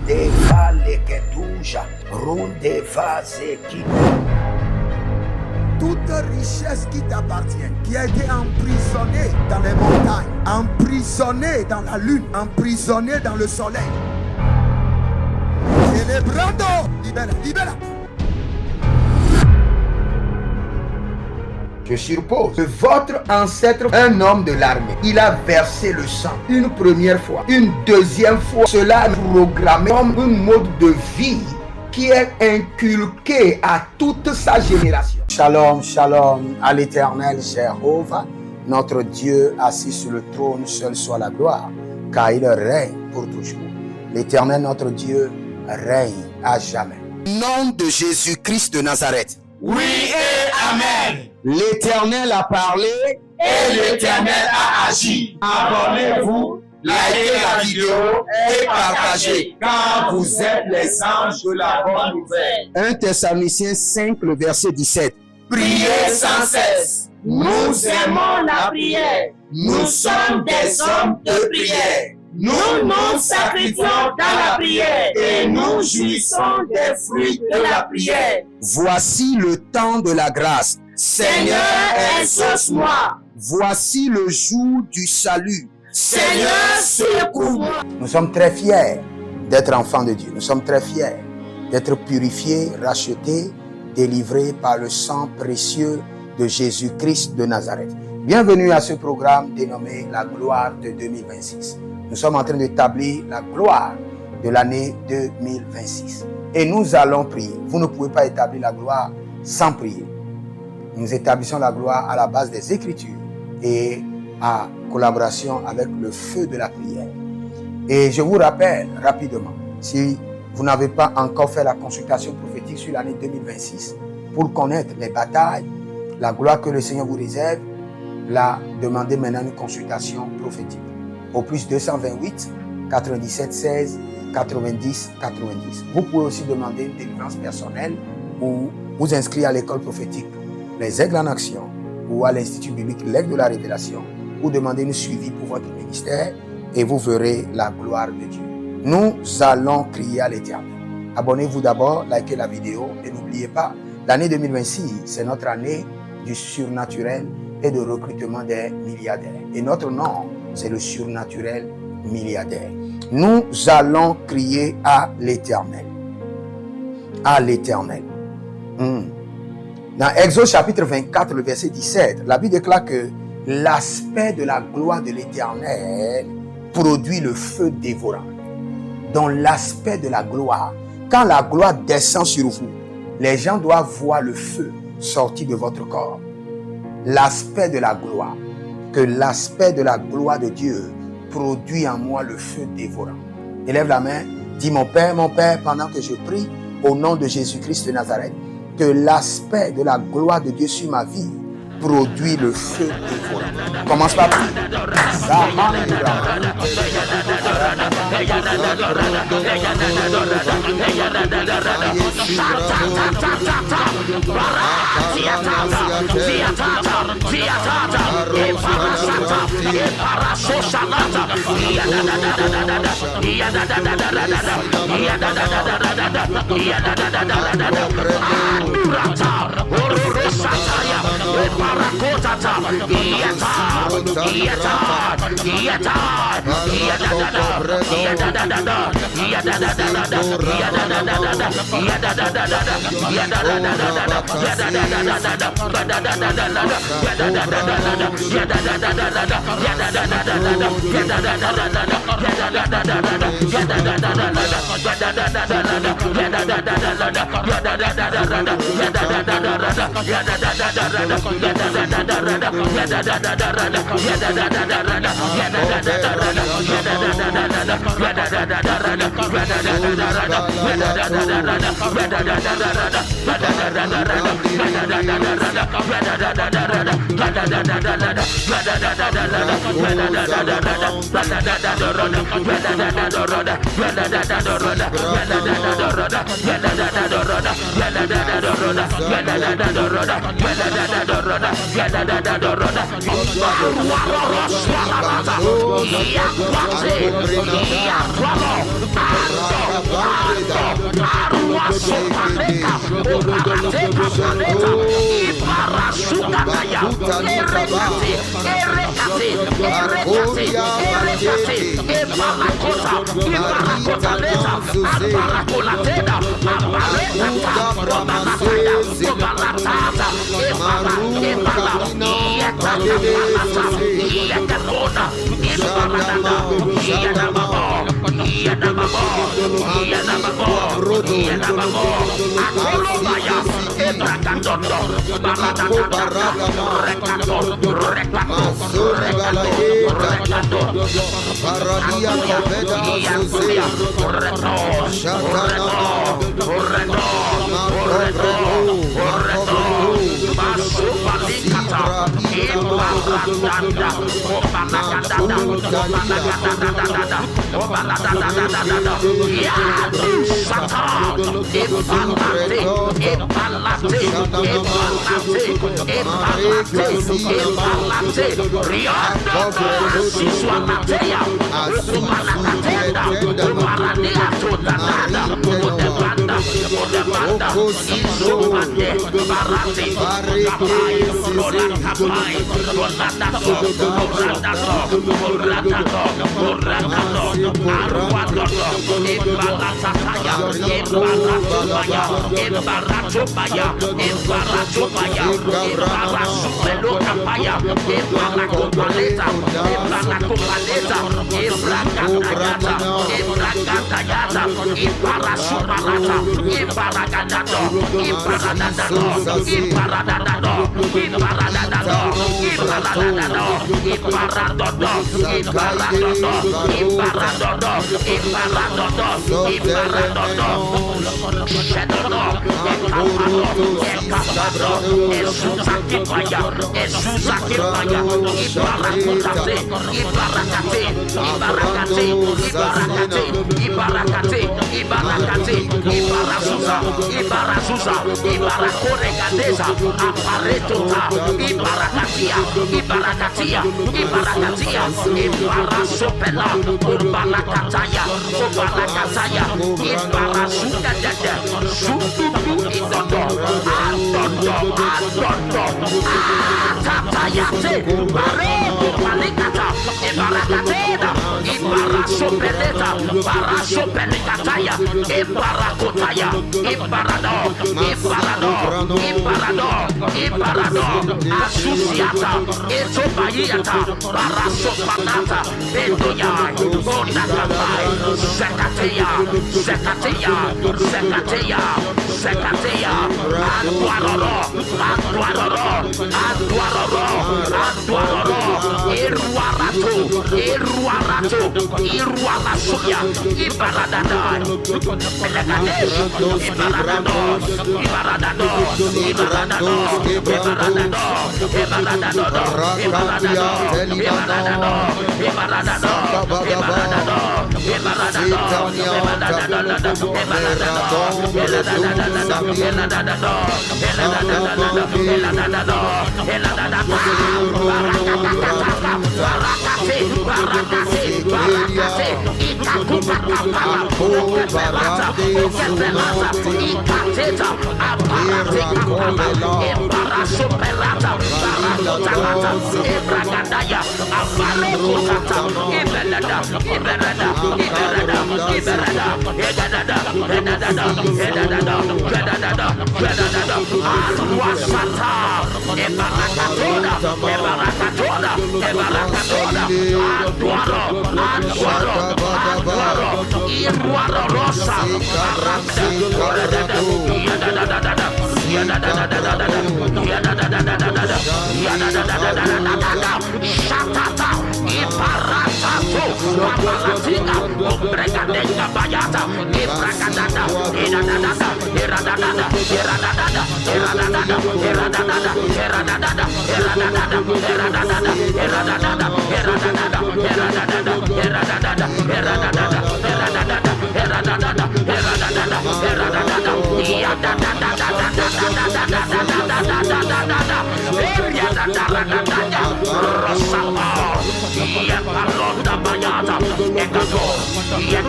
Deva leketuja, rundeva zeki. Toute richesse qui t'appartient, qui a été emprisonnée dans les montagnes, emprisonnée dans la lune, emprisonnée dans le soleil. Célébrando, libera, libera. Je suppose que votre ancêtre, un homme de l'armée, il a versé le sang une première fois, une deuxième fois. Cela est programmé comme un mode de vie qui est inculqué à toute sa génération. Shalom, shalom à l'Éternel Jéhovah, notre Dieu assis sur le trône, seul soit la gloire, car il règne pour toujours. L'Éternel, notre Dieu, règne à jamais. Au nom de Jésus-Christ de Nazareth. Oui et Amen. L'Éternel a parlé et l'Éternel a agi. Abonnez-vous, likez la vidéo et partagez, car vous êtes les anges de la bonne nouvelle. 1 Thessaloniciens 5, le verset 17. Priez sans cesse. Nous aimons la prière. Nous sommes des hommes de prière. Nous nous sacrifions dans la prière et nous jouissons des fruits de la prière. Voici le temps de la grâce. Seigneur, exauce-moi. Voici le jour du salut. Seigneur, secours-moi. Nous sommes très fiers d'être enfants de Dieu. Nous sommes très fiers d'être purifiés, rachetés, délivrés par le sang précieux de Jésus-Christ de Nazareth. Bienvenue à ce programme dénommé La Gloire de 2026. Nous sommes en train d'établir la gloire de l'année 2026. Et nous allons prier. Vous ne pouvez pas établir la gloire sans prier. Nous établissons la gloire à la base des Écritures et en collaboration avec le feu de la prière. Et je vous rappelle rapidement, si vous n'avez pas encore fait la consultation prophétique sur l'année 2026, pour connaître les batailles, la gloire que le Seigneur vous réserve, demandez maintenant une consultation prophétique. Au plus 228 97 16 90 90. Vous pouvez aussi demander une délivrance personnelle ou vous inscrire à l'école prophétique Les Aigles en Action ou à l'Institut biblique L'Aigle de la Révélation ou demander une suivi pour votre ministère et vous verrez la gloire de Dieu. Nous allons crier à l'Éternel. Abonnez-vous d'abord, likez la vidéo et n'oubliez pas, l'année 2026, c'est notre année du surnaturel et de recrutement des milliardaires. Et notre nom, c'est le surnaturel milliardaire. Nous allons crier à l'Éternel. À l'Éternel. Dans Exode chapitre 24, le verset 17, la Bible déclare que l'aspect de la gloire de l'Éternel produit le feu dévorant. Dans l'aspect de la gloire, quand la gloire descend sur vous, les gens doivent voir le feu sortir de votre corps. L'aspect de la gloire. Que l'aspect de la gloire de Dieu produit en moi le feu dévorant. Élève la main, dis mon Père, pendant que je prie au nom de Jésus-Christ de Nazareth, que l'aspect de la gloire de Dieu sur ma vie produit le feu dévorant. Commence par prier. Parasopaleka, Oparateka Paleta, Iparasukataya, Erekate, Erekate, Erekate, Erekate, Eparakota, Iparakota Leta, Aparacolateda, Aparetata, Obalataya, Obalatata, Epara, Yekata, Yekatona, Iparadada, Yadababo, Yadababo, Yadababo, Yadababo, Akolobaya, Ebrakadondo, Baradada, Rekato, Rekato, Rekato, Paradia Tabeda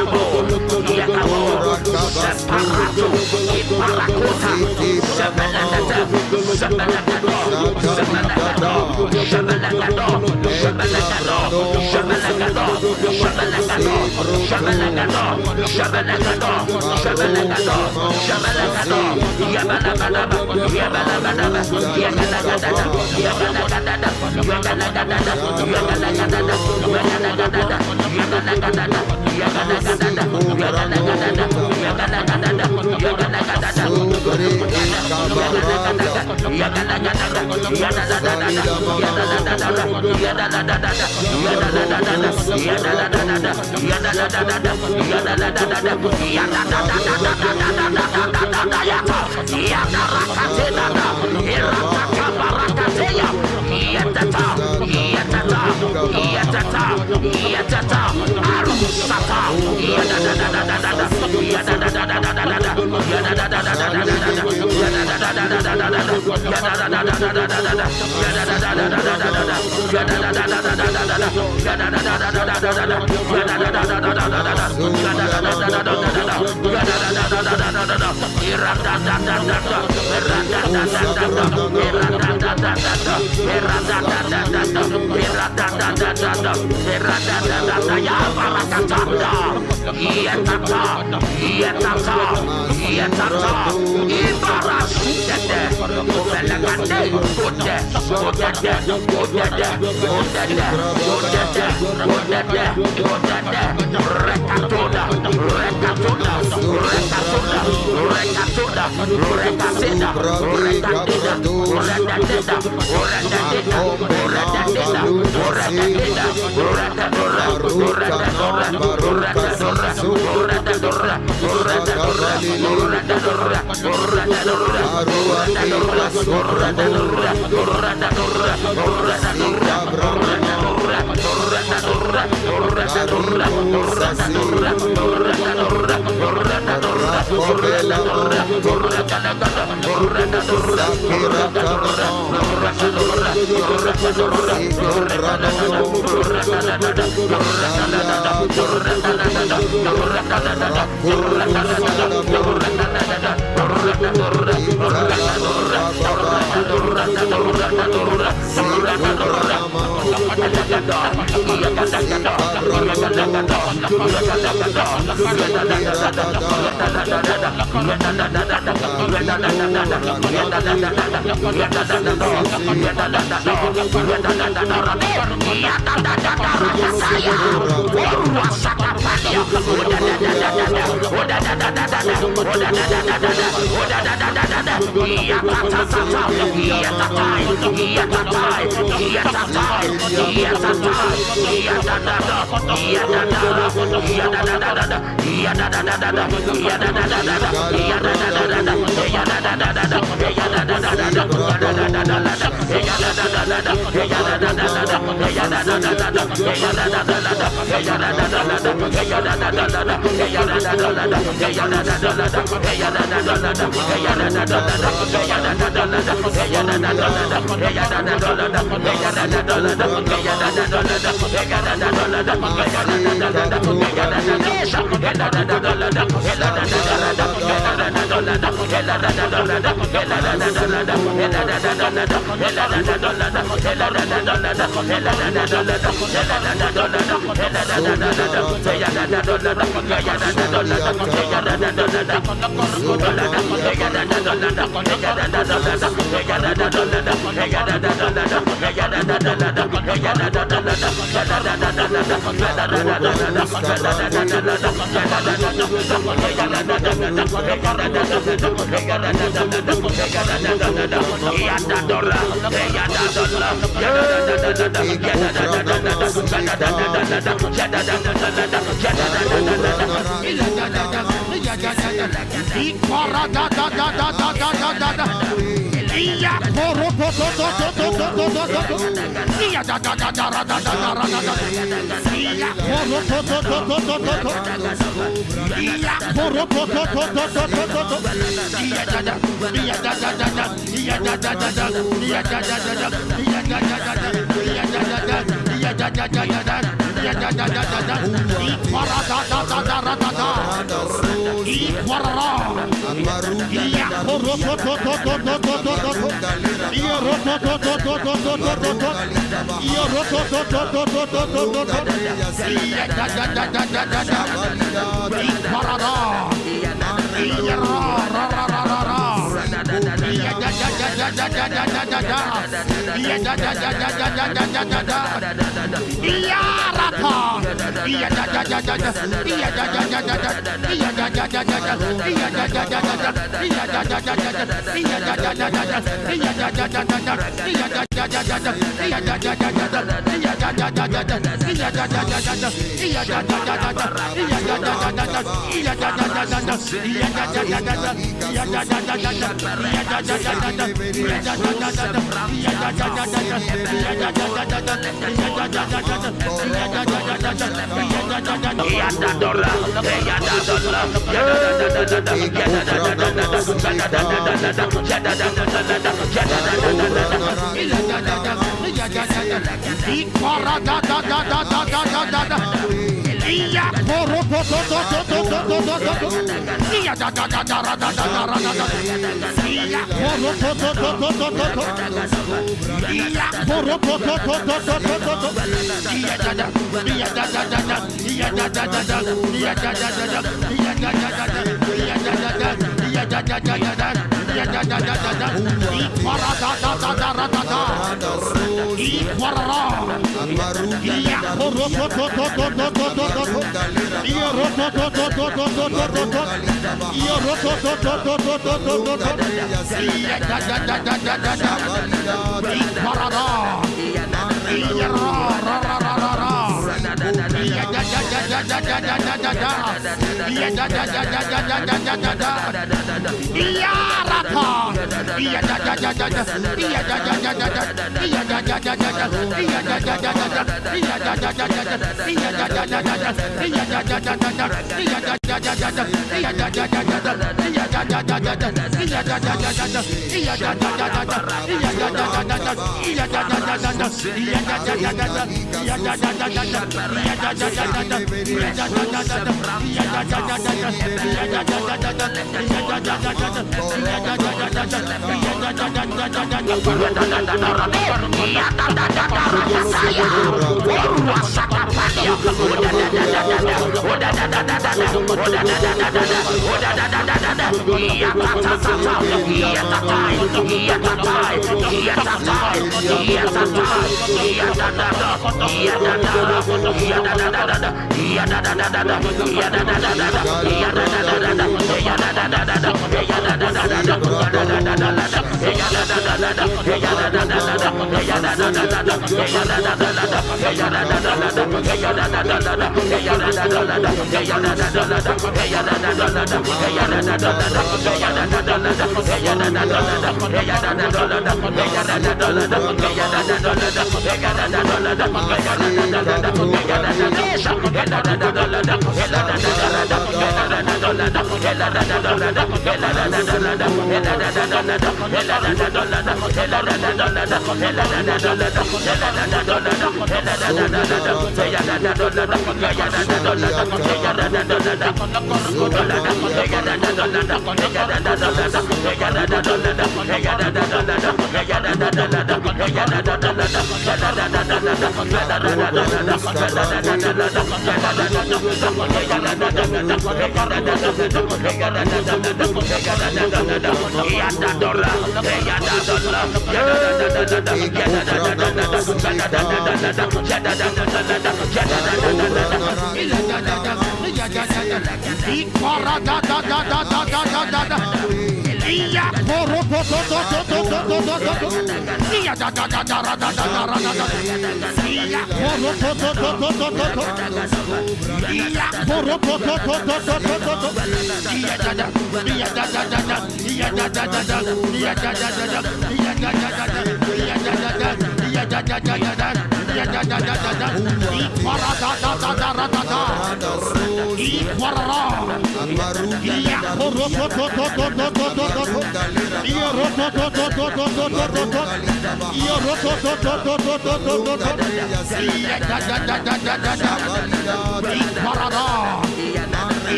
Susia Separato, Iparakota, Sebelekete, Sebelekado, Sebelekado, Sebelekado, Sebelekado, Sebelekado, Sebelekado, Sebelekado, Sebelekado, Sebelekado, Sebelekado, Yabalabadaba, Yabalabadaba, Yabalabadaba, Yabalabadaba, Yabalabadaba, Yabalabadaba,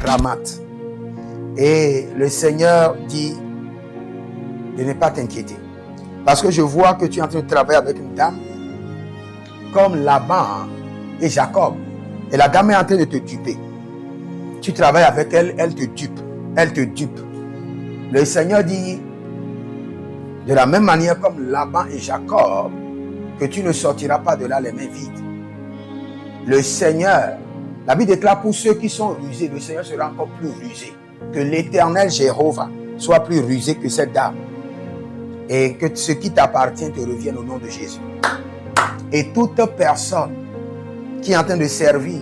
Ramat. Et le Seigneur dit de ne pas t'inquiéter. Parce que je vois que tu es en train de travailler avec une dame comme Laban et Jacob. Et la dame est en train de te duper. Tu travailles avec elle, elle te dupe. Elle te dupe. Le Seigneur dit, de la même manière comme Laban et Jacob, que tu ne sortiras pas de là les mains vides. Le Seigneur, la Bible déclare pour ceux qui sont rusés, le Seigneur sera encore plus rusé. Que l'Éternel Jéhovah soit plus rusé que cette dame. Et que ce qui t'appartient te revienne au nom de Jésus. Et toute personne qui est en train de servir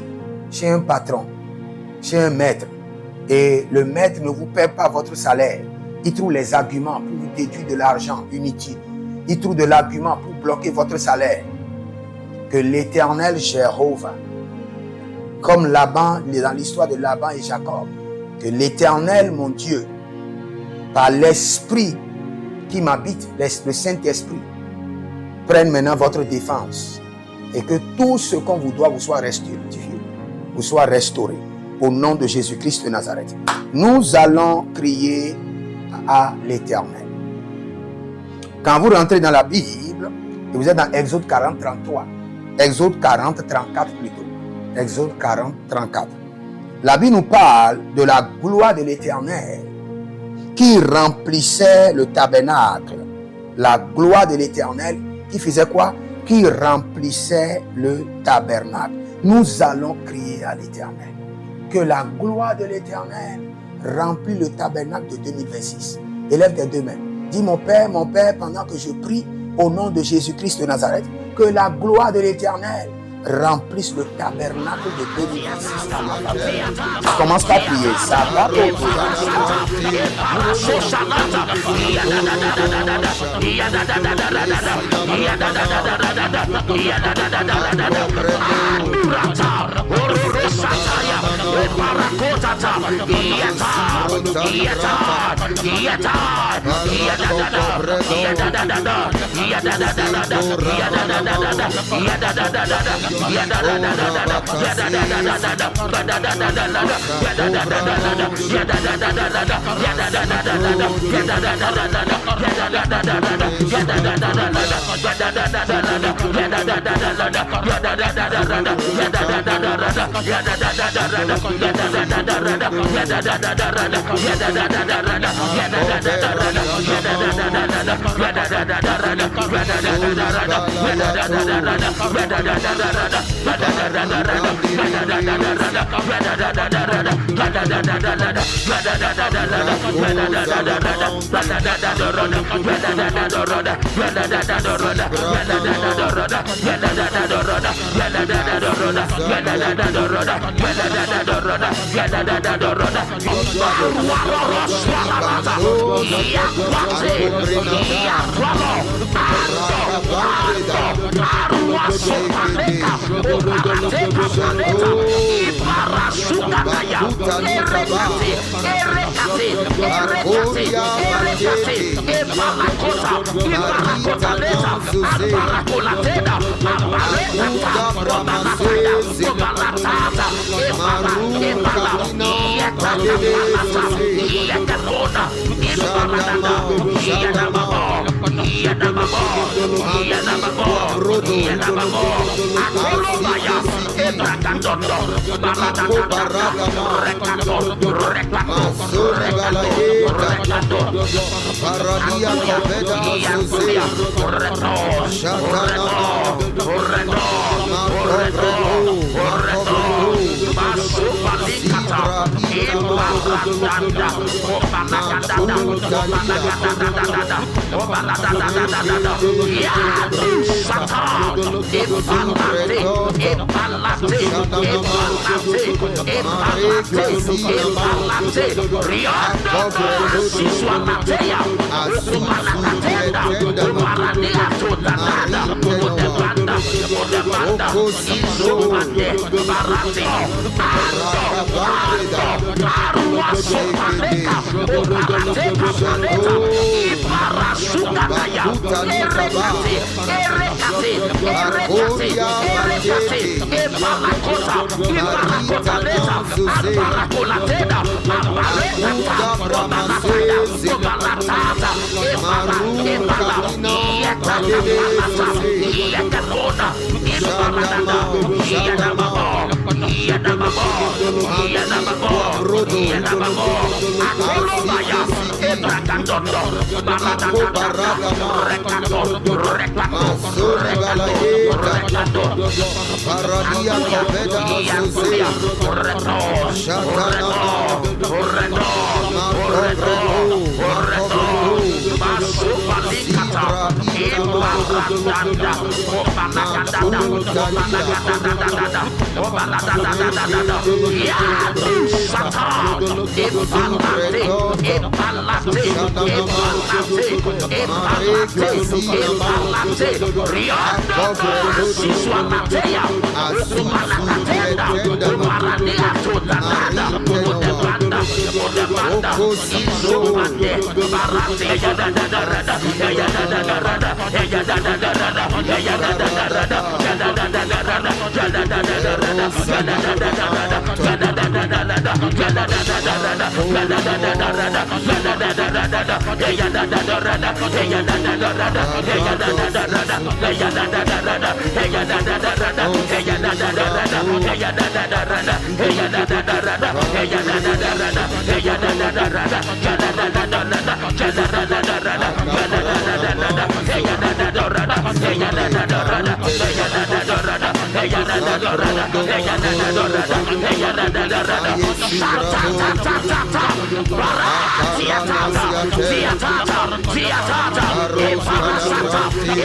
chez un patron, chez un maître, et le maître ne vous paie pas votre salaire, il trouve les arguments pour vous déduire de l'argent inutile. Il trouve de l'argument pour bloquer votre salaire. Que l'Éternel Jéhovah, comme Laban, dans l'histoire de Laban et Jacob, que l'Éternel, mon Dieu, par l'Esprit qui m'habite, le Saint-Esprit, prenne maintenant votre défense et que tout ce qu'on vous doit vous soit restitué, vous soit restauré. Au nom de Jésus-Christ de Nazareth. Nous allons crier à l'Éternel. Quand vous rentrez dans la Bible, et vous êtes dans Exode 40, 33, Exode 40, 34 plutôt, Exode 40, 34. La Bible nous parle de la gloire de l'Éternel qui remplissait le tabernacle. La gloire de l'Éternel qui faisait quoi? Qui remplissait le tabernacle. Nous allons crier à l'Éternel. Que la gloire de l'Éternel remplit le tabernacle de 2026. Élève tes deux mains. Dis mon Père, pendant que je prie au nom de Jésus-Christ de Nazareth, que la gloire de l'Éternel remplisse le tabernacle de 2026 dans ma faveur. Commence par prier. Ça va Rebecca,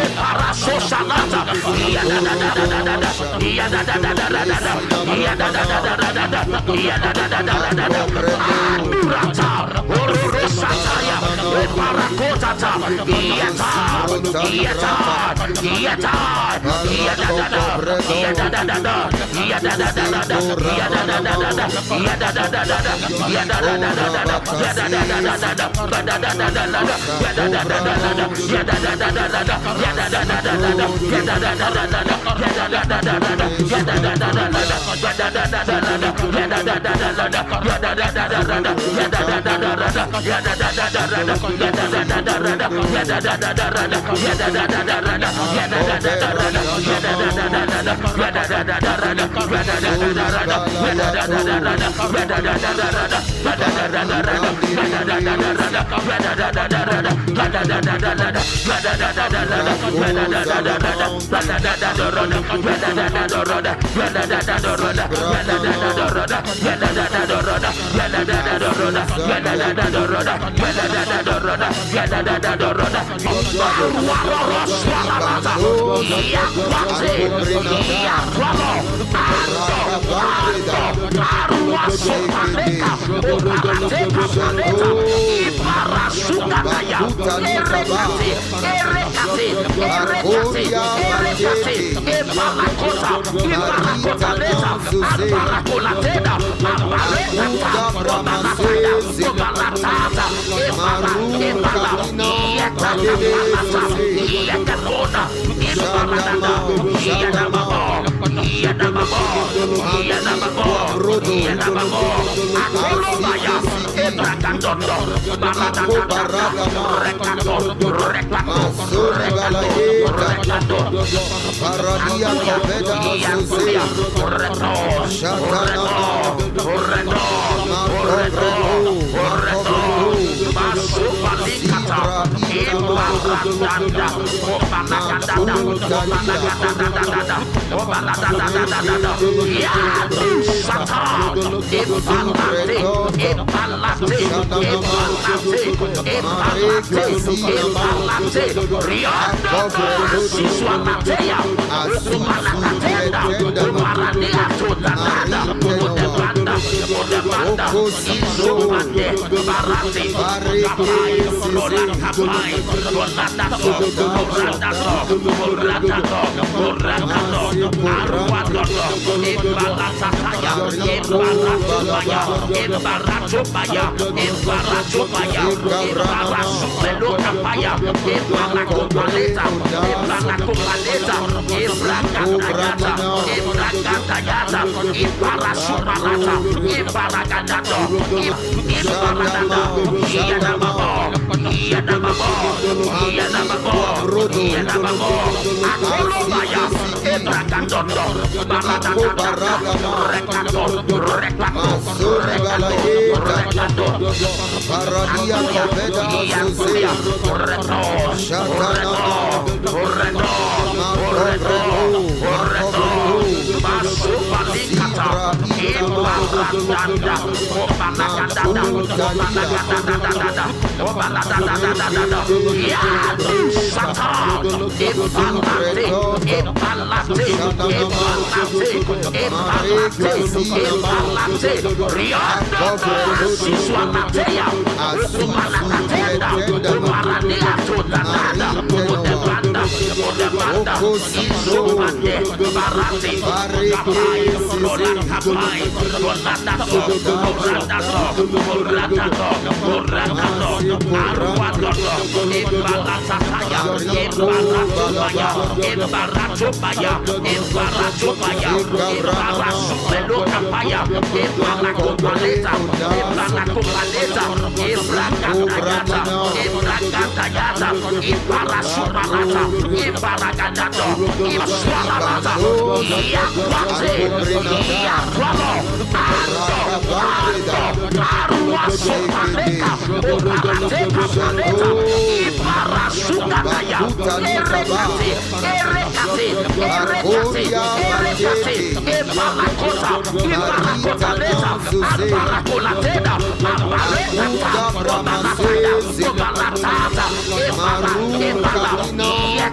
Maruka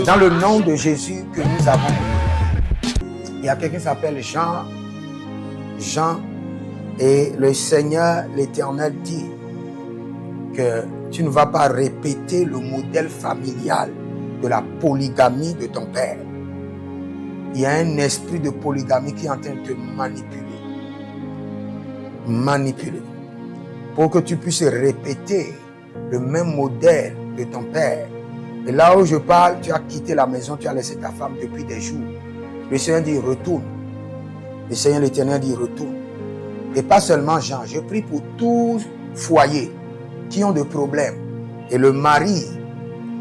Dans le nom de Jésus que nous avons, il y a quelqu'un qui s'appelle Jean, et le Seigneur, l'Éternel dit que tu ne vas pas répéter le modèle familial de la polygamie de ton père. Il y a un esprit de polygamie qui est en train de te manipuler, pour que tu puisses répéter le même modèle de ton père. Et là où je parle, tu as quitté la maison, tu as laissé ta femme depuis des jours. Le Seigneur dit retourne. Le Seigneur l'Éternel dit retourne. Et pas seulement Jean, je prie pour tous foyers qui ont des problèmes. Et le mari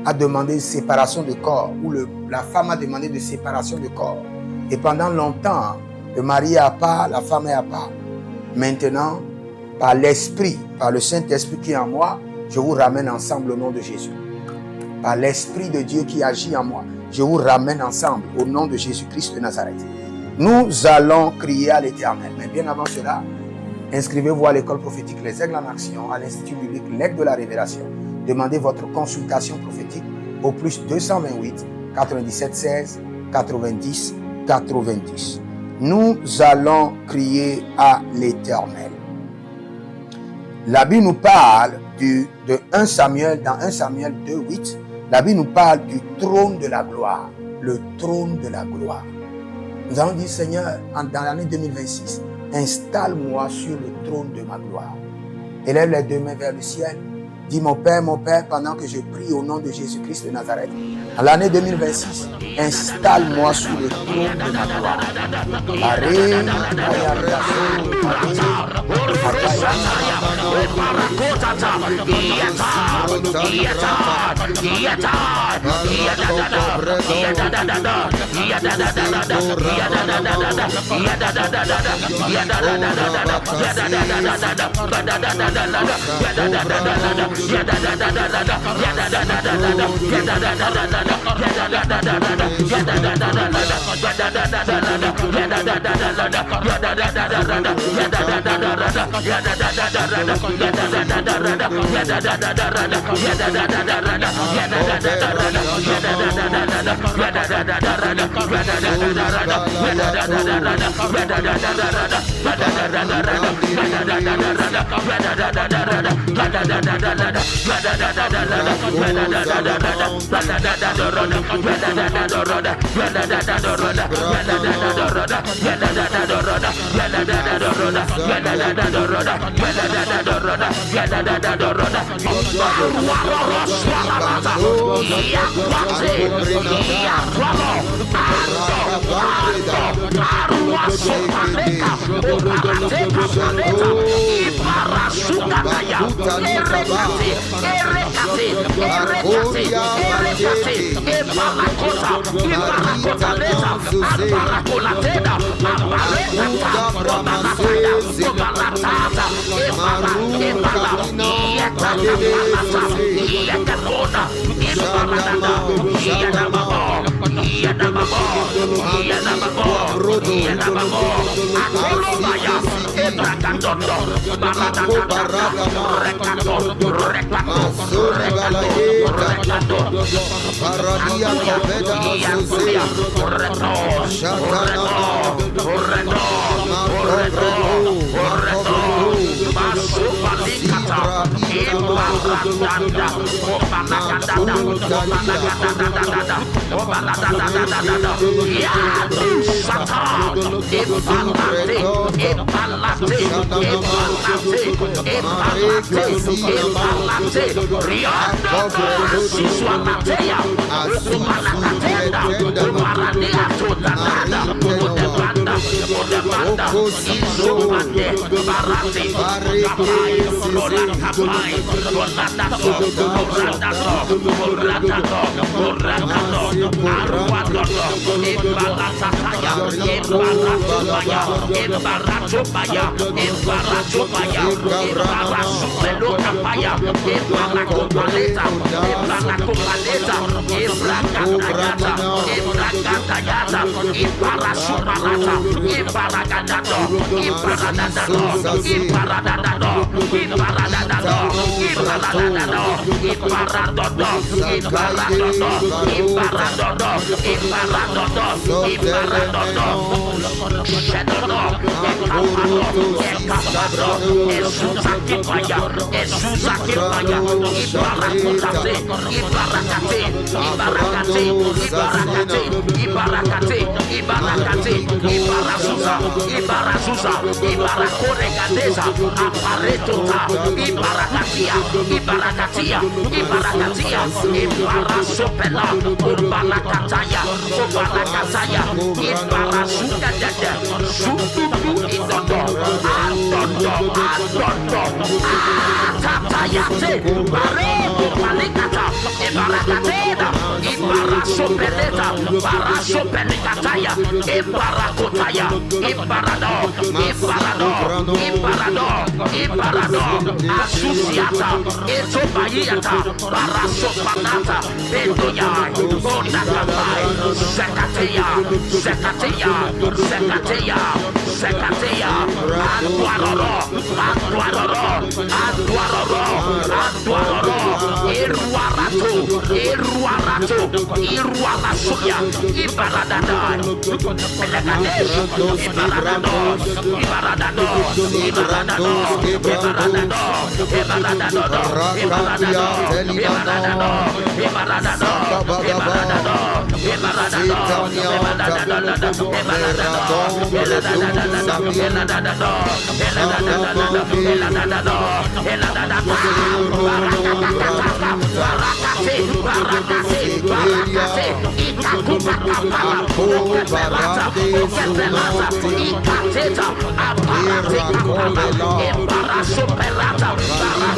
a demandé séparation de corps, ou la femme a demandé de séparation de corps. Et pendant longtemps, le mari est à part, la femme est à part. Maintenant, par l'Esprit, par le Saint-Esprit qui est en moi, je vous ramène ensemble au nom de Jésus. Par l'Esprit de Dieu qui agit en moi, je vous ramène ensemble au nom de Jésus-Christ de Nazareth. Nous allons crier à l'Éternel. Mais bien avant cela, inscrivez-vous à l'école prophétique Les Aigles en Action, à l'Institut biblique L'Aigle de la Révélation. Demandez votre consultation prophétique au plus 228 97 16 90 90. Nous allons crier à l'Éternel. La Bible nous parle de 1 Samuel, dans 1 Samuel 2, 8, la Bible nous parle du trône de la gloire. Le trône de la gloire. Nous allons dire, Seigneur, dans l'année 2026, installe-moi sur le trône de ma gloire. Élève les deux mains vers le ciel. Dis, mon Père, pendant que je prie au nom de Jésus-Christ de Nazareth, en l'année 2026, installe-moi sur le trône de ma gloire.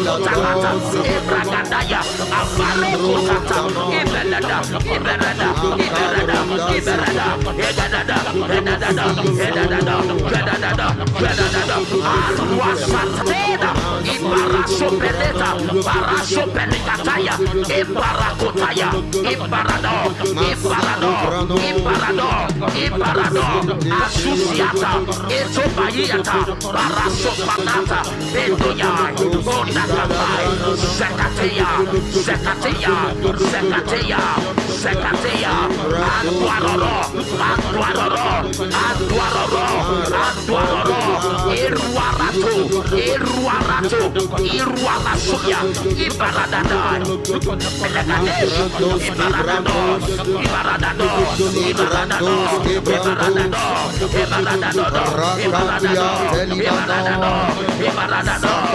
Rebecca, Sotakata, Ebragadaya, Avare Kotata, Iberada, Iberada, Iberada, Iberada, Edada, Edada, Edada, Edada, Edada, Arwasatena, Ibaraso Peleta, Baraso Pelicataya, Ibarakotaya, Ibarado, Ibarado, Ibarado, Ibarado, Asusiata, Etobayata, Baraso Panata, Bedoya, Onakapai, Zekatea, Zekatea, Zekatea, Zekatea, Anduaroro, Anduaroro, Anduaroro, Anduaroro, Iruarato, Iruarato, Iruarasuya, Ibaradada, Pelagadesh, Ibaradado, Ibaradado, Ibaradado, Ibaradado, Ibaradado, Ibaradado, Ibaradado, Ibaradado,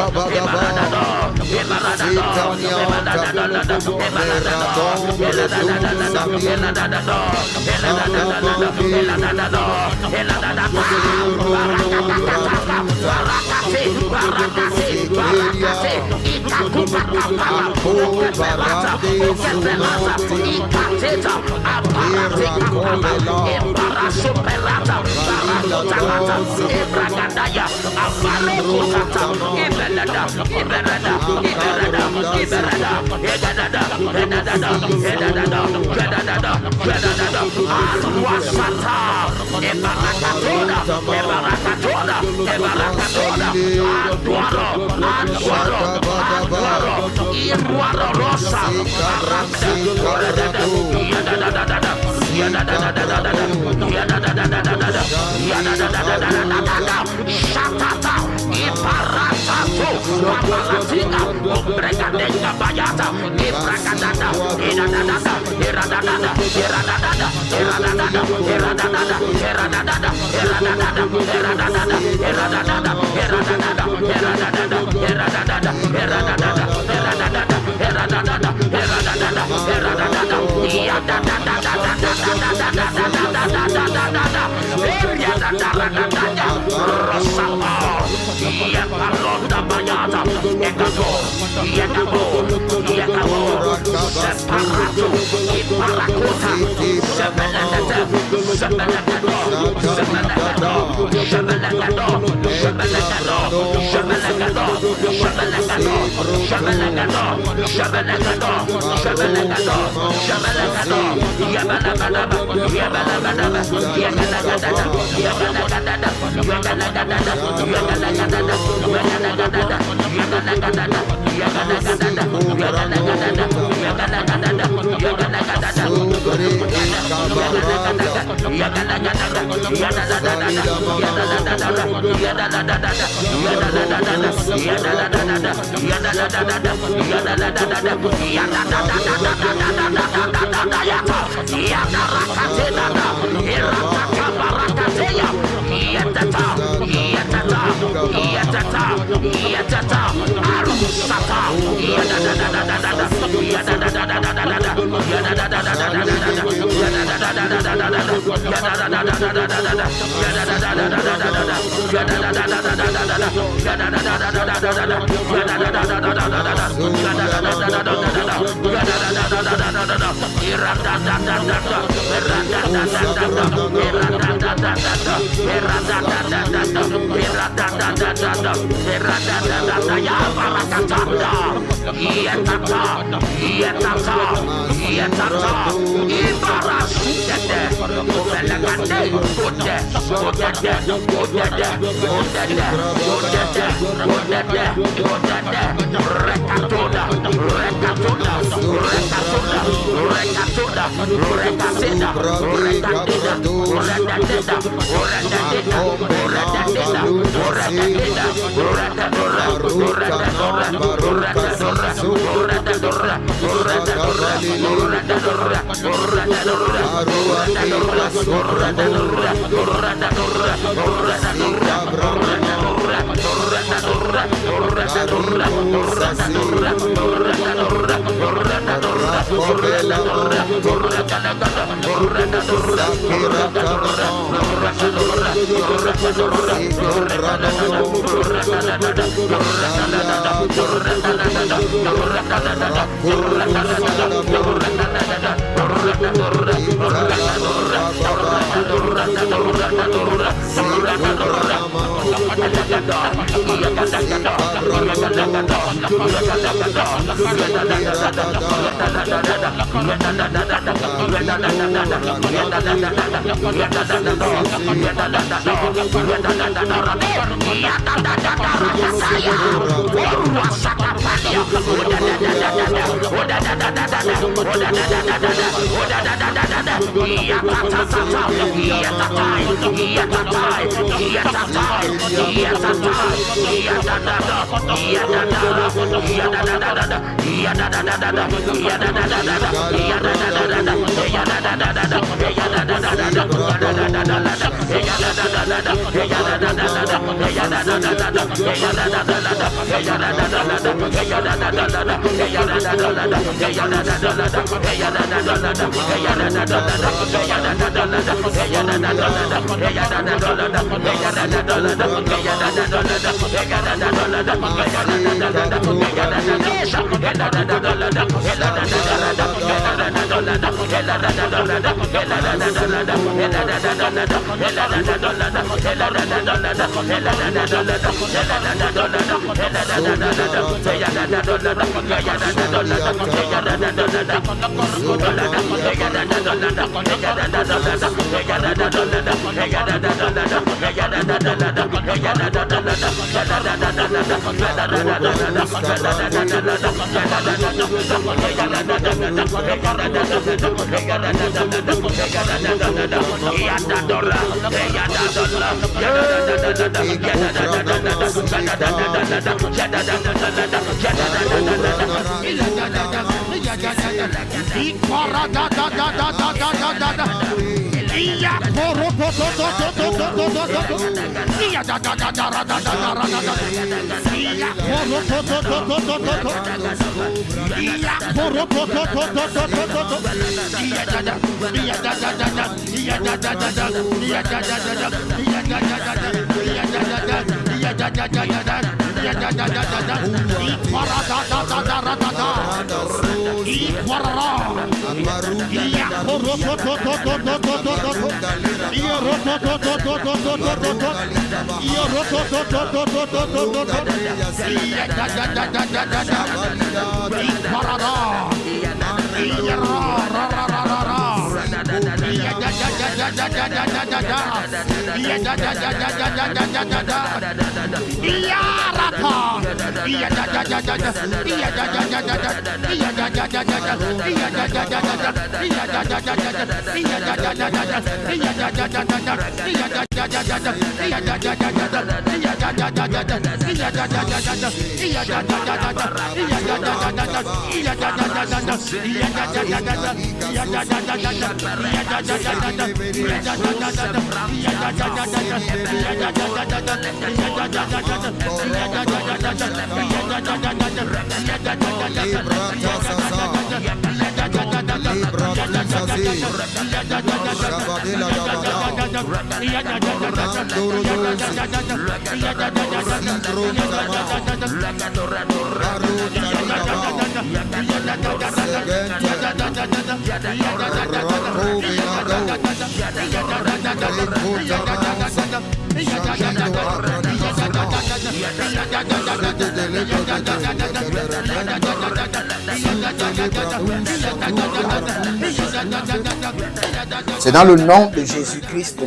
C'est dans le nom de Jésus-Christ de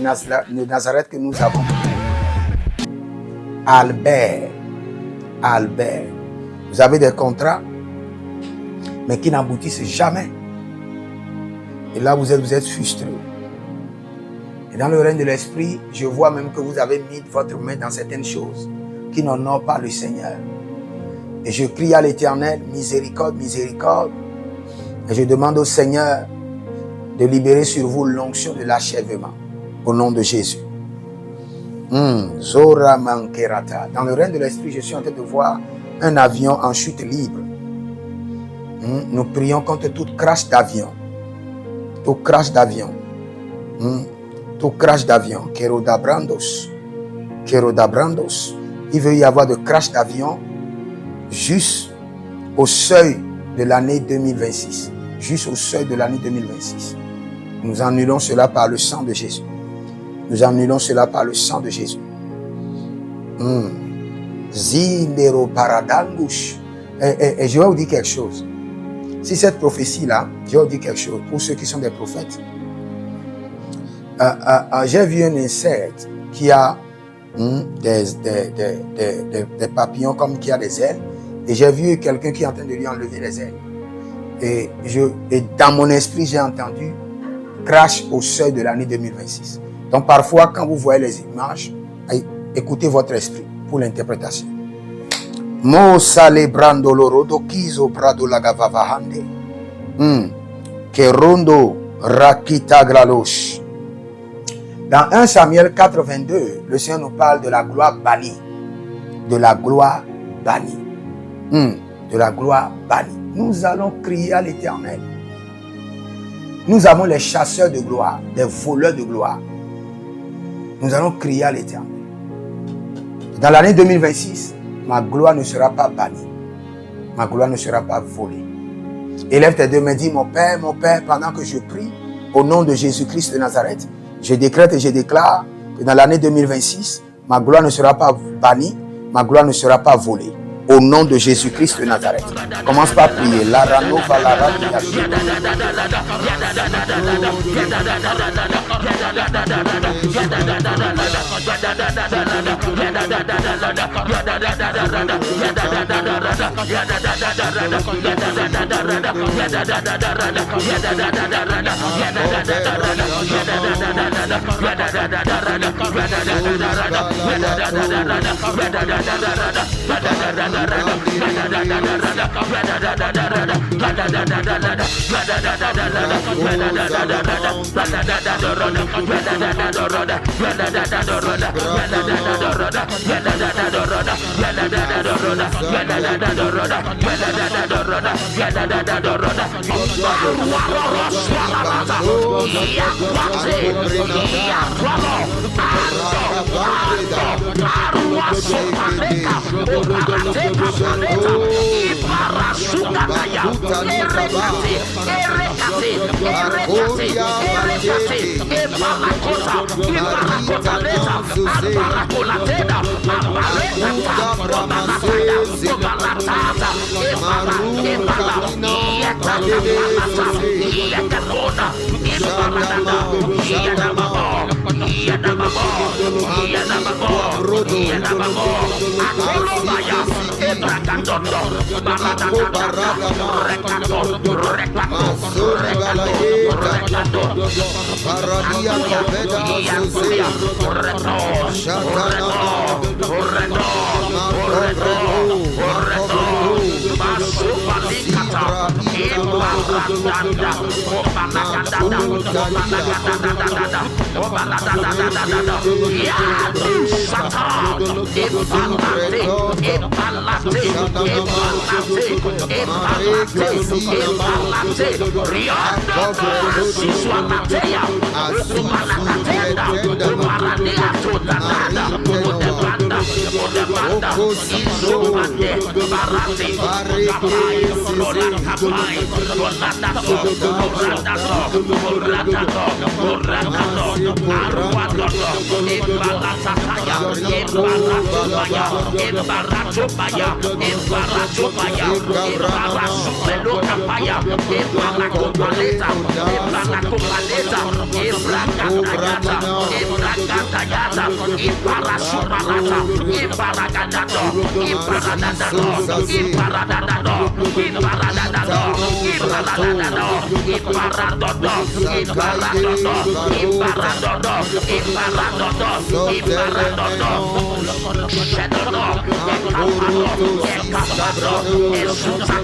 Nazareth que nous avons Albert. Vous avez des contrats, mais qui n'aboutissent jamais. Et là, vous êtes frustré. Et dans le règne de l'esprit, je vois même que vous avez mis votre main dans certaines choses qui n'honorent pas le Seigneur. Et je crie à l'Éternel, miséricorde, miséricorde. Et je demande au Seigneur de libérer sur vous l'onction de l'achèvement. Au nom de Jésus. Zora Mankerata. Dans le règne de l'esprit, je suis en train de voir un avion en chute libre. Nous prions contre toute crash d'avion. Tout crash d'avion. Tout crash d'avion. Kérodabrandos. Il veut y avoir de crash d'avion juste au seuil de l'année 2026. Juste au seuil de l'année 2026. Nous annulons cela par le sang de Jésus. Nous annulons cela par le sang de Jésus. Zindero paradangush. Et je vais vous dire quelque chose. Si cette prophétie-là, je vais vous dire quelque chose pour ceux qui sont des prophètes. J'ai vu un insecte qui a des papillons comme qui a des ailes. Et j'ai vu quelqu'un qui est en train de lui enlever les ailes. Et dans mon esprit, j'ai entendu crash au seuil de l'année 2026. Donc parfois, quand vous voyez les images, écoutez votre esprit pour l'interprétation. Mo sale brando lorodo kizo brado lagavavahande. Kerondo rakita gralosh. Dans 1 Samuel 82, le Seigneur nous parle de la gloire bannie. De la gloire bannie. De la gloire bannie. Nous allons crier à l'Éternel. Nous avons les chasseurs de gloire, des voleurs de gloire. Nous allons crier à l'Éternel. Dans l'année 2026, ma gloire ne sera pas bannie. Ma gloire ne sera pas volée. Élève tes deux mains, dis, mon Père, pendant que je prie, au nom de Jésus-Christ de Nazareth, je décrète et je déclare que dans l'année 2026, ma gloire ne sera pas bannie, ma gloire ne sera pas volée. Au nom de Jésus-Christ de Nazareth. Commence par prier. La rano va la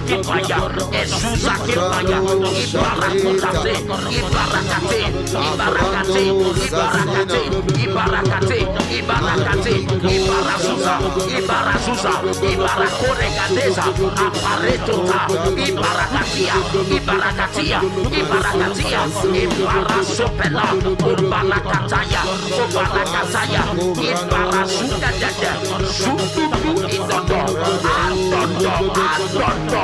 Kipaya, Ezuza Kipaya, Ibarakotate, Ibarakate, Ibarakate, Ibarakate, Ibarakate, Ibarakate, Ibarazuza, Ibarazuza, Ibarakoregadeza, Aparetota, Ibarakatia, Ibarakatia, Ibarakatia, Ibarasopela, Obalakataya, Obalakataya, Ibarasuka Dada, Sututu Idodo, Adodo, Adodo,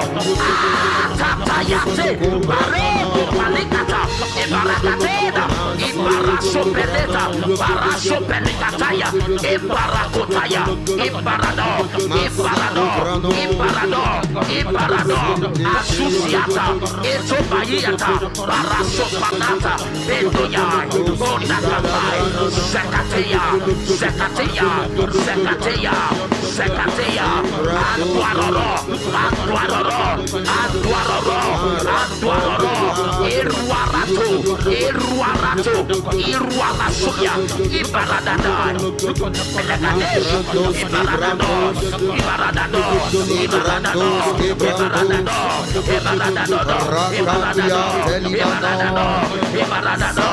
Atatayate, Barebo Palikata, Ibarakatena, Ibarasopeleta, Barasopelikataya, Ibarakotaya, Ibarado, Ibarado, Ibarado, Ibarado, Asusiata, Etobayata, Barasopanata, Bedoya, Onakapai, Zekateya, Zekateya, Zekateya, Zekateya, Anduaroro, Anduaroro, Anduaroro, Anduaroro, Iruarato, Iruarato, Iruarasuya, Ibaradada, Belekadesh, Ibaradado, Ibaradado, Ibaradado, Ibaradado, Ibaradado, Ibaradado, Ibaradado, Ibaradado, Ibaradado,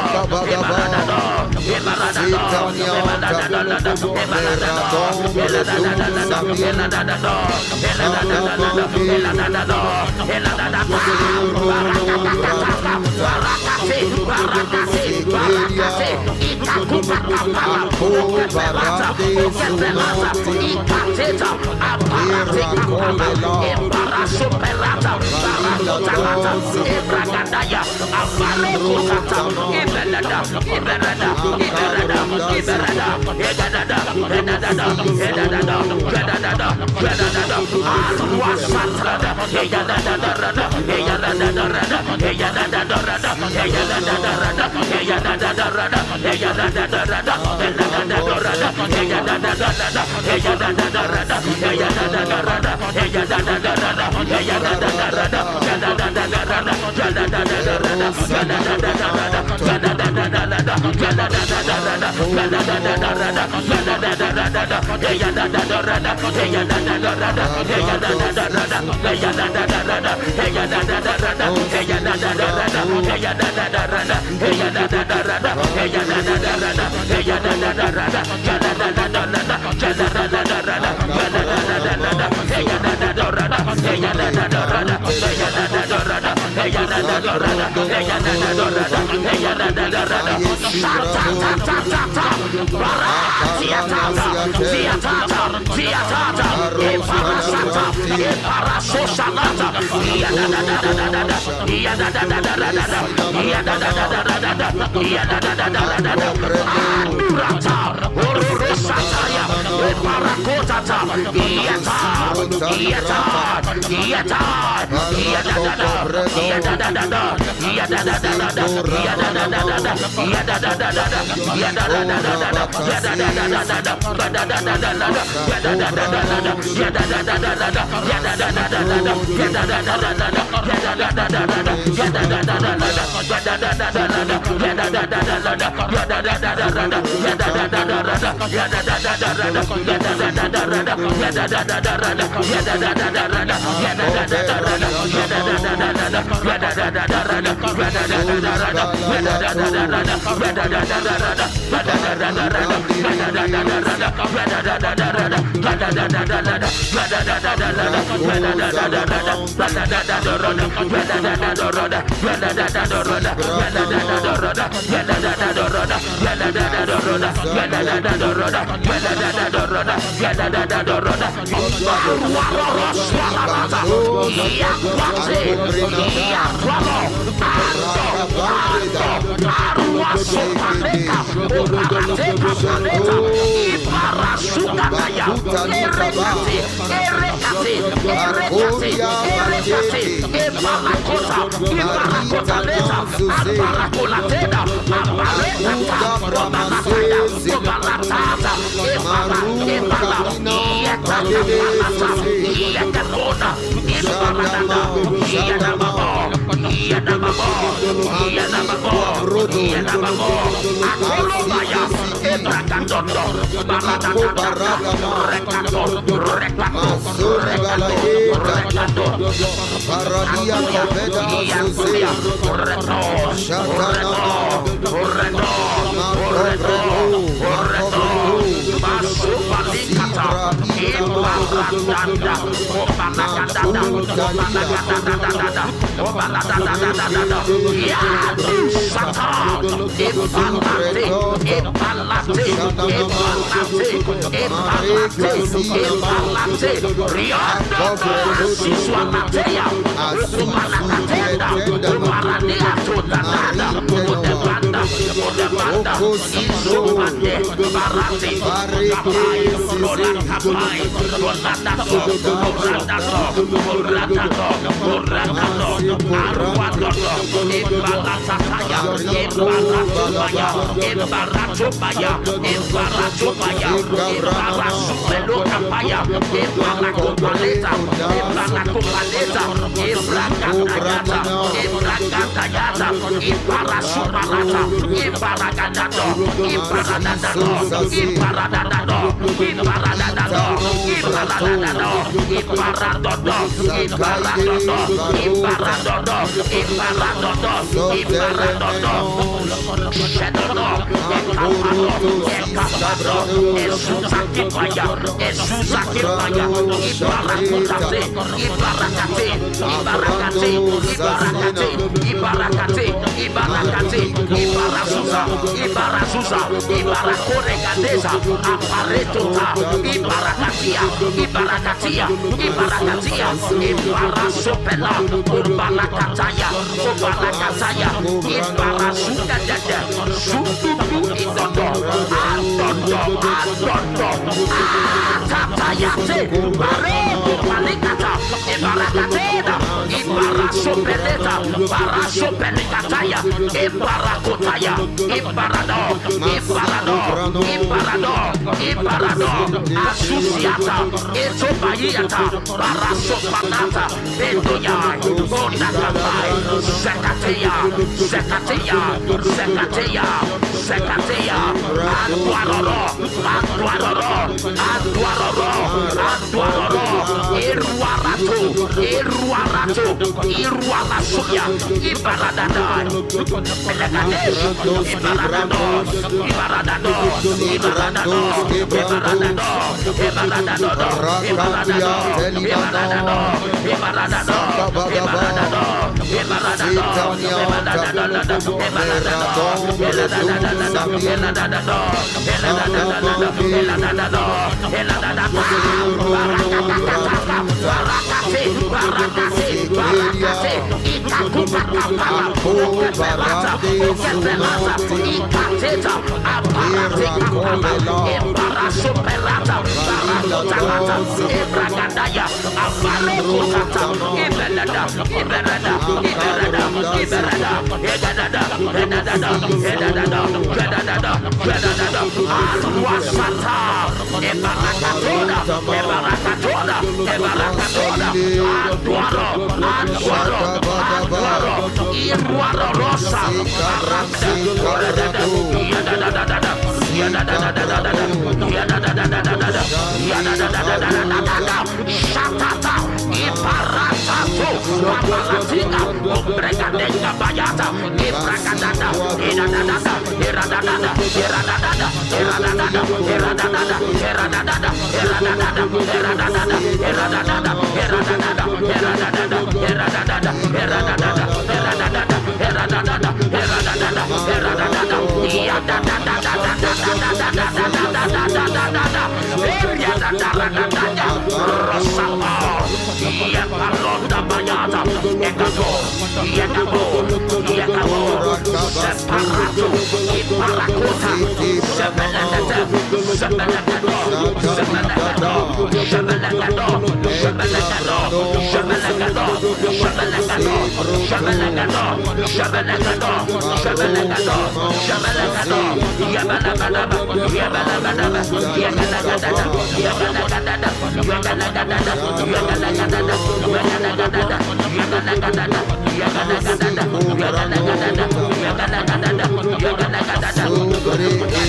Oh, Sobre Ekabarada.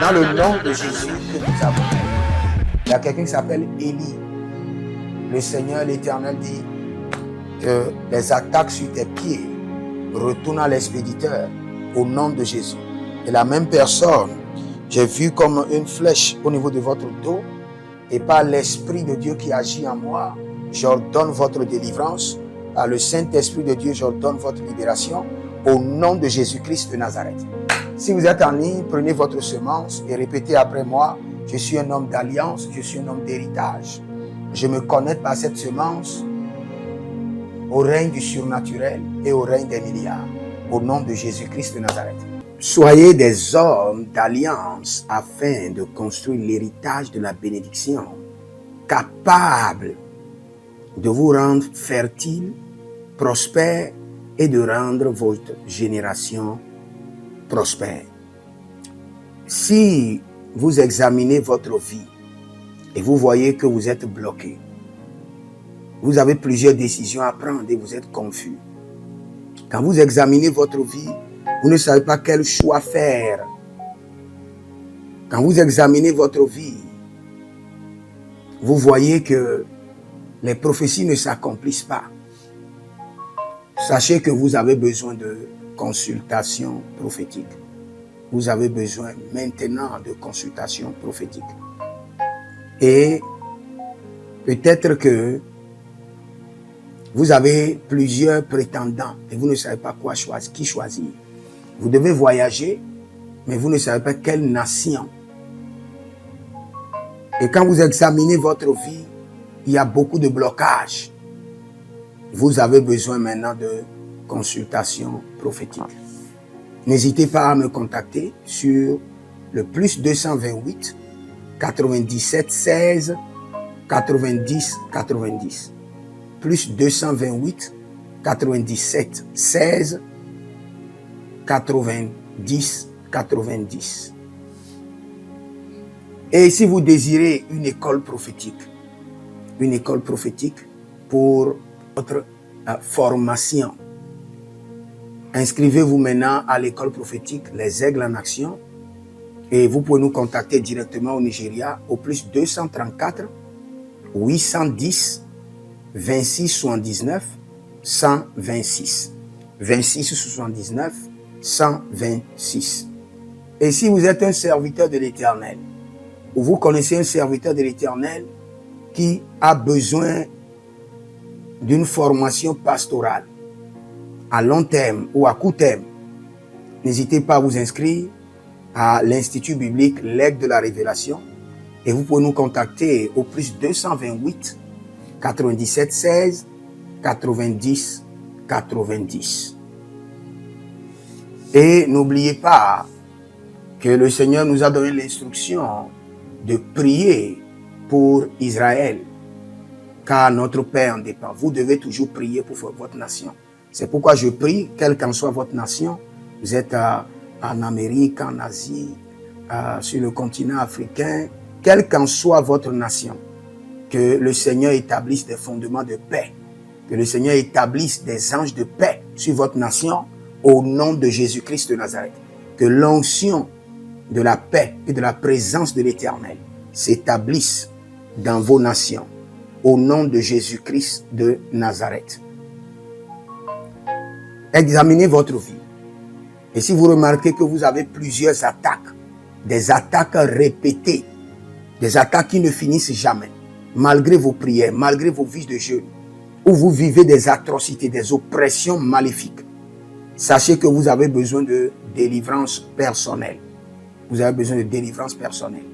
Dans le nom de Jésus que nous avons, il y a quelqu'un qui s'appelle Élie. Le Seigneur, l'Éternel dit que les attaques sur tes pieds retournent à l'expéditeur au nom de Jésus. Et la même personne, j'ai vu comme une flèche au niveau de votre dos, et par l'Esprit de Dieu qui agit en moi, j'ordonne votre délivrance. Par le Saint-Esprit de Dieu, j'ordonne votre libération au nom de Jésus-Christ de Nazareth. Si vous êtes en ligne, prenez votre semence et répétez après moi: je suis un homme d'alliance, je suis un homme d'héritage. Je me connecte par cette semence au règne du surnaturel et au règne des milliards. Au nom de Jésus-Christ de Nazareth. Soyez des hommes d'alliance afin de construire l'héritage de la bénédiction, capables de vous rendre fertile, prospère et de rendre votre génération prospère. Si vous examinez votre vie et vous voyez que vous êtes bloqué, vous avez plusieurs décisions à prendre et vous êtes confus. Quand vous examinez votre vie, vous ne savez pas quel choix faire. Quand vous examinez votre vie, vous voyez que les prophéties ne s'accomplissent pas. Sachez que vous avez besoin de consultation prophétique. Vous avez besoin maintenant de consultation prophétique. Et peut-être que vous avez plusieurs prétendants et vous ne savez pas qui choisir. Vous devez voyager, mais vous ne savez pas quelle nation. Et quand vous examinez votre vie, il y a beaucoup de blocages. Vous avez besoin maintenant de consultation prophétique. N'hésitez pas à me contacter sur le +228 97 16 90 90. +228 97 16 90 90. Et si vous désirez une école prophétique pour votre formation, inscrivez-vous maintenant à l'école prophétique Les Aigles en Action et vous pouvez nous contacter directement au Nigeria au +234 810 26 79 126. 26 79 126. Et si vous êtes un serviteur de l'Éternel, ou vous connaissez un serviteur de l'Éternel qui a besoin d'une formation pastorale à long terme ou à court terme, n'hésitez pas à vous inscrire à l'Institut biblique L'Aigle de la Révélation et vous pouvez nous contacter au +228 97 16 90 90. Et n'oubliez pas que le Seigneur nous a donné l'instruction de prier pour Israël, car notre paix en dépend. Vous devez toujours prier pour votre nation. C'est pourquoi je prie, quelle qu'en soit votre nation, vous êtes en Amérique, en Asie, sur le continent africain, quelle qu'en soit votre nation, que le Seigneur établisse des fondements de paix, que le Seigneur établisse des anges de paix sur votre nation au nom de Jésus-Christ de Nazareth. Que l'onction de la paix et de la présence de l'Éternel s'établisse dans vos nations au nom de Jésus-Christ de Nazareth. Examinez votre vie. Et si vous remarquez que vous avez plusieurs attaques, des attaques répétées, des attaques qui ne finissent jamais, malgré vos prières, malgré vos vies de jeûne, où vous vivez des atrocités, des oppressions maléfiques, sachez que vous avez besoin de délivrance personnelle. Vous avez besoin de délivrance personnelle.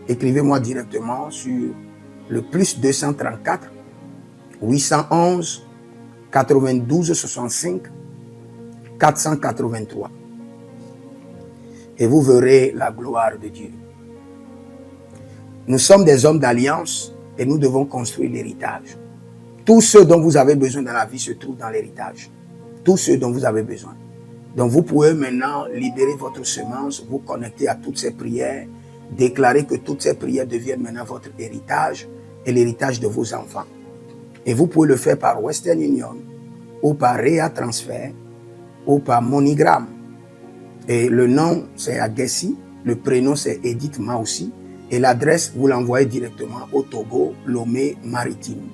Écrivez-moi directement sur le +234 811 92 65 483. et vous verrez la gloire de Dieu. Nous sommes des hommes d'alliance et nous devons construire l'héritage. Tout ce dont vous avez besoin dans la vie se trouve dans l'héritage. Tout ce dont vous avez besoin. Donc vous pouvez maintenant libérer votre semence, vous connecter à toutes ces prières, déclarer que toutes ces prières deviennent maintenant votre héritage et l'héritage de vos enfants. Et vous pouvez le faire par Western Union ou par Rea Transfer ou par MoneyGram. Et le nom c'est Agessi, le prénom c'est Edith Maussi et l'adresse vous l'envoyez directement au Togo, Lomé Maritime.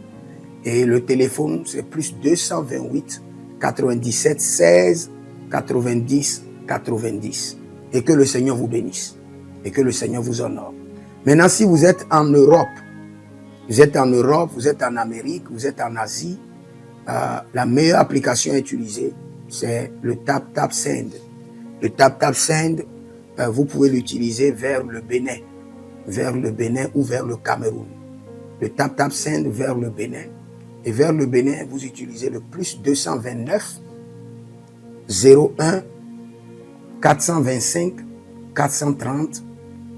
Et le téléphone c'est plus 228 97 16 90 90. Et que le Seigneur vous bénisse. Et que le Seigneur vous honore. Maintenant, si vous êtes en Europe, vous êtes en Amérique, vous êtes en Asie, la meilleure application à utiliser, c'est le TapTapSend. Le TapTapSend, vous pouvez l'utiliser vers le Bénin ou vers le Cameroun. Le TapTapSend vers le Bénin. Et vers le Bénin, vous utilisez le plus 229 01 425 430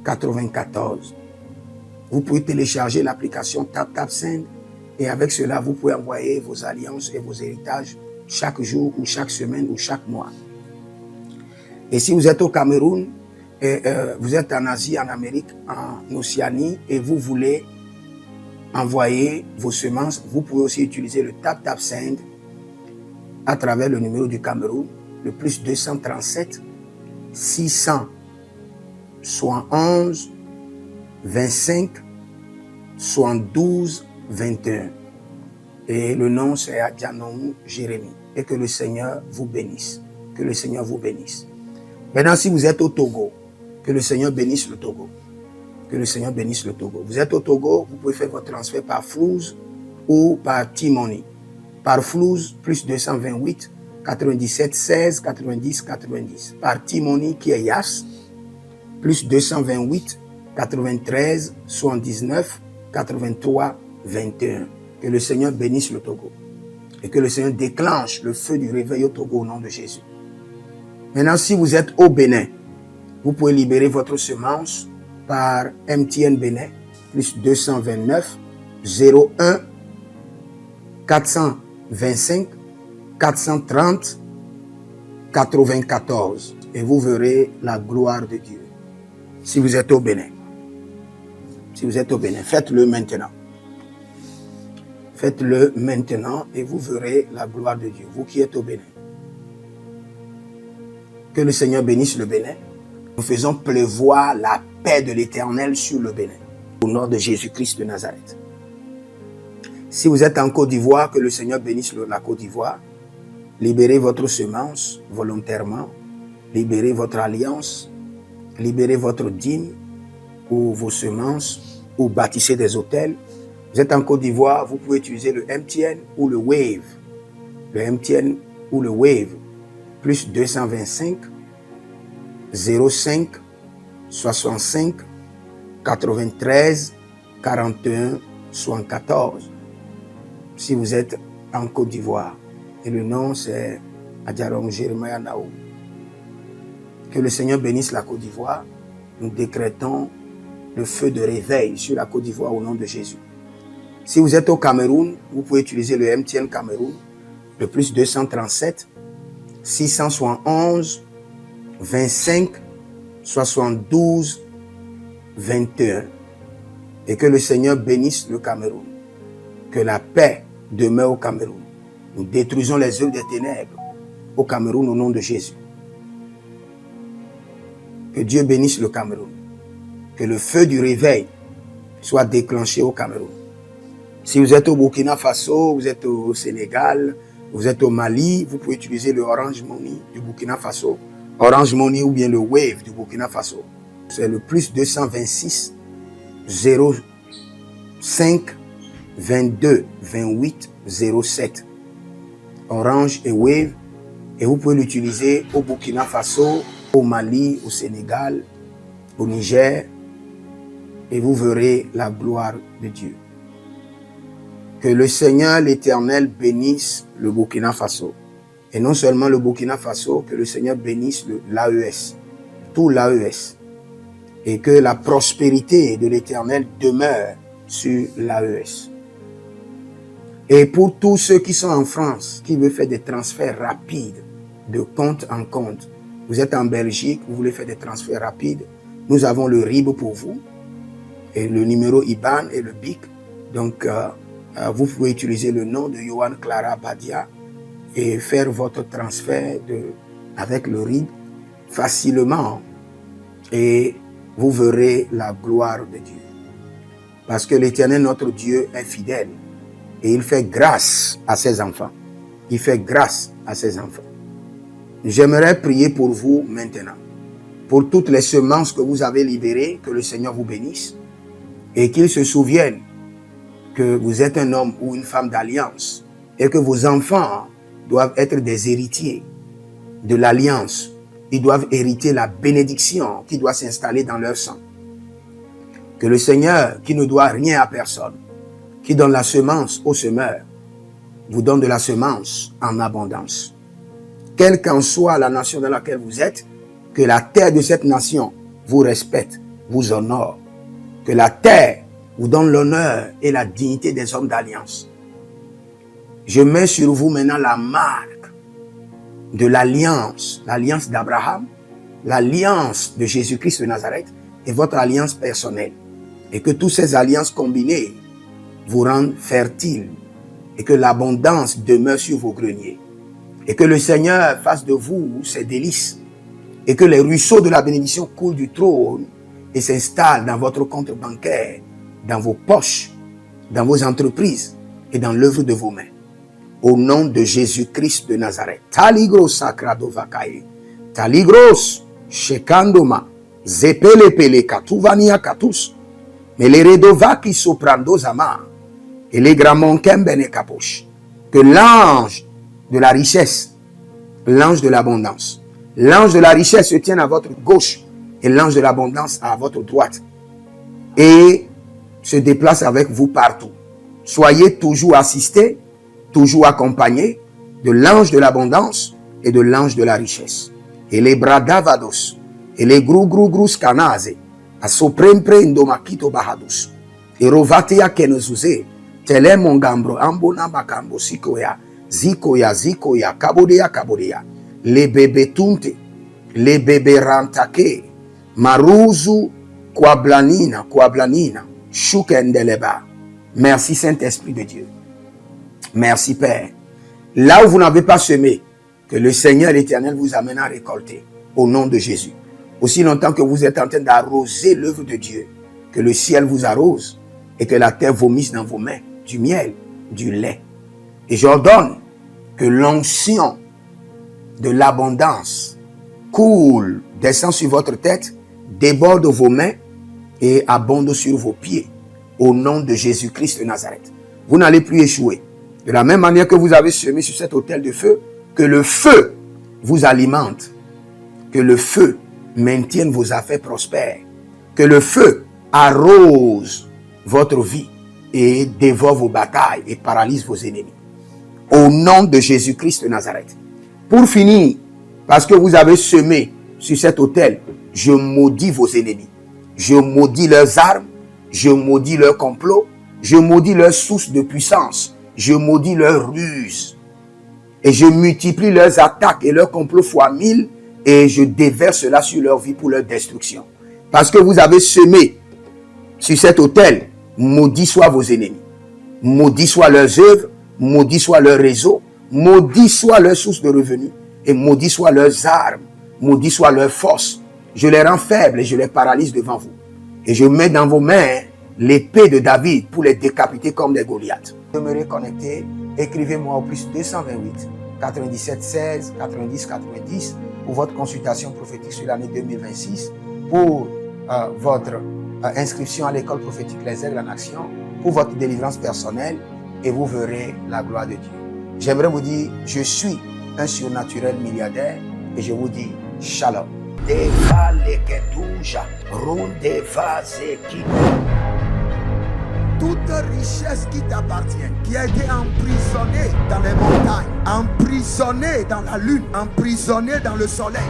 94. Vous pouvez télécharger l'application TapTapSend et avec cela, vous pouvez envoyer vos alliances et vos héritages chaque jour ou chaque semaine ou chaque mois. Et si vous êtes au Cameroun, vous êtes en Asie, en Amérique, en Océanie et vous voulez envoyer vos semences, vous pouvez aussi utiliser le TapTapSend à travers le numéro du Cameroun, le plus 237 671 25 72 21. Et le nom c'est Adjanou Jérémie. Et que le Seigneur vous bénisse. Que le Seigneur vous bénisse. Maintenant, si vous êtes au Togo, que le Seigneur bénisse le Togo. Que le Seigneur bénisse le Togo. Vous êtes au Togo, vous pouvez faire votre transfert par Flouz ou par T-Money. Par Flouz, plus 228 97 16 90 90. Par T-Money qui est Yas, plus 228 93 79 83 21. Que le Seigneur bénisse le Togo. Et que le Seigneur déclenche le feu du réveil au Togo au nom de Jésus. Maintenant, si vous êtes au Bénin, vous pouvez libérer votre semence par MTN Bénin, plus 229 01 425 430 94. Et vous verrez la gloire de Dieu. Si vous êtes au Bénin. Si vous êtes au Bénin, faites-le maintenant. Faites-le maintenant et vous verrez la gloire de Dieu. Vous qui êtes au Bénin. Que le Seigneur bénisse le Bénin. Nous faisons pleuvoir la paix de l'Éternel sur le Bénin. Au nom de Jésus-Christ de Nazareth. Si vous êtes en Côte d'Ivoire, que le Seigneur bénisse la Côte d'Ivoire. Libérez votre semence volontairement. Libérez votre alliance. Libérez votre dîme ou vos semences ou bâtissez des hôtels. Vous êtes en Côte d'Ivoire, vous pouvez utiliser le MTN ou le Wave. Le MTN ou le Wave. Plus 225 05 65 93 41 74. Si vous êtes en Côte d'Ivoire. Et le nom c'est Adjaron Jérémie Naou. Que le Seigneur bénisse la Côte d'Ivoire. Nous décrétons le feu de réveil sur la Côte d'Ivoire au nom de Jésus. Si vous êtes au Cameroun, vous pouvez utiliser le MTN Cameroun, le plus 237 671 25 72 21. Et que le Seigneur bénisse le Cameroun. Que la paix demeure au Cameroun. Nous détruisons les œuvres des ténèbres au Cameroun au nom de Jésus. Que Dieu bénisse le Cameroun. Que le feu du réveil soit déclenché au Cameroun. Si vous êtes au Burkina Faso, vous êtes au Sénégal, vous êtes au Mali, vous pouvez utiliser le Orange Money du Burkina Faso. Orange Money ou bien le Wave du Burkina Faso. C'est le plus 226 05 22 28 07. Orange et Wave. Et vous pouvez l'utiliser au Burkina Faso, au Mali, au Sénégal, au Niger. Et vous verrez la gloire de Dieu. Que le Seigneur l'Éternel bénisse le Burkina Faso. Et non seulement le Burkina Faso, que le Seigneur bénisse l'AES. tout l'AES. Et que la prospérité de l'Éternel demeure sur l'AES. Et pour tous ceux qui sont en France, qui veulent faire des transferts rapides de compte en compte, vous êtes en Belgique, vous voulez faire des transferts rapides, nous avons le RIB pour vous, et le numéro IBAN et le BIC. Donc, vous pouvez utiliser le nom de Yohan Clara Badia et faire votre transfert avec le RIB facilement. Et vous verrez la gloire de Dieu. Parce que l'Éternel, notre Dieu, est fidèle. Et il fait grâce à ses enfants. Il fait grâce à ses enfants. J'aimerais prier pour vous maintenant. Pour toutes les semences que vous avez libérées, que le Seigneur vous bénisse. Et qu'il se souvienne que vous êtes un homme ou une femme d'alliance. Et que vos enfants doivent être des héritiers de l'alliance. Ils doivent hériter la bénédiction qui doit s'installer dans leur sang. Que le Seigneur, qui ne doit rien à personne, qui donne la semence au semeur, vous donne de la semence en abondance. Quelle qu'en soit la nation dans laquelle vous êtes, que la terre de cette nation vous respecte, vous honore. Que la terre vous donne l'honneur et la dignité des hommes d'alliance. Je mets sur vous maintenant la marque de l'alliance d'Abraham, l'alliance de Jésus-Christ de Nazareth et votre alliance personnelle. Et que toutes ces alliances combinées vous rendent fertiles et que l'abondance demeure sur vos greniers. Et que le Seigneur fasse de vous ses délices et que les ruisseaux de la bénédiction coulent du trône et s'installent dans votre compte bancaire, dans vos poches, dans vos entreprises et dans l'œuvre de vos mains. Au nom de Jésus-Christ de Nazareth. Taligros sacrado vakae. Taligros shekandoma. Zepelepele katuvania katus. Meleredovaki soprando zama. Et les gramons kembene kaposh. Que l'ange de la richesse, l'ange de l'abondance, l'ange de la richesse se tienne à votre gauche et l'ange de l'abondance à votre droite. Et se déplace avec vous partout. Soyez toujours assistés, toujours accompagné de l'ange de l'abondance et de l'ange de la richesse. Et les bradavados, et les grou scanase, a soprempre indomakito bahadus, et rovatea kenezuze, tele mongambro ambona bakambo sikoya, zikoya, kabodea, les bébés tunte, les bébés rantake, maruzu, kwablanina, shukendeleba. Merci Saint-Esprit de Dieu. Merci Père. Là où vous n'avez pas semé, que le Seigneur l'Éternel vous amène à récolter. Au nom de Jésus. Aussi longtemps que vous êtes en train d'arroser l'œuvre de Dieu, que le ciel vous arrose et que la terre vomisse dans vos mains du miel, du lait. Et j'ordonne que l'onction de l'abondance coule, descend sur votre tête, déborde vos mains et abonde sur vos pieds. Au nom de Jésus-Christ de Nazareth. Vous n'allez plus échouer. De la même manière que vous avez semé sur cet autel de feu, que le feu vous alimente, que le feu maintienne vos affaires prospères, que le feu arrose votre vie et dévore vos batailles et paralyse vos ennemis. Au nom de Jésus-Christ de Nazareth. Pour finir, parce que vous avez semé sur cet autel, je maudis vos ennemis. Je maudis leurs armes, je maudis leurs complots, je maudis leurs sources de puissance, je maudis leurs ruses. Et je multiplie leurs attaques et leurs complots fois 1000 et je déverse cela sur leur vie pour leur destruction. Parce que vous avez semé sur cet autel, maudit soient vos ennemis, maudit soient leurs œuvres, maudit soit leur réseau, maudit soit leur source de revenus et maudit soient leurs armes, maudit soit leur force. Je les rends faibles et je les paralyse devant vous. Et je mets dans vos mains l'épée de David pour les décapiter comme des Goliaths. Demeurez connectés, écrivez-moi au plus 228 97 16 90 90 pour votre consultation prophétique sur l'année 2026, pour votre inscription à l'école prophétique Les Aigles en Action, pour votre délivrance personnelle et vous verrez la gloire de Dieu. J'aimerais vous dire, je suis un surnaturel milliardaire et je vous dis shalom. Toute richesse qui t'appartient, qui a été emprisonnée dans les montagnes, emprisonnée dans la lune, emprisonnée dans le soleil,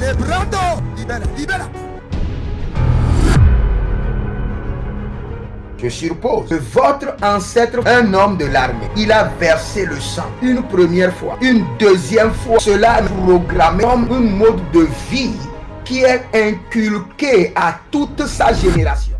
Celebrando. Libera, libera. Je suppose que votre ancêtre, un homme de l'armée, il a versé le sang une première fois, une deuxième fois. Cela est programmé comme un mode de vie qui est inculqué à toute sa génération.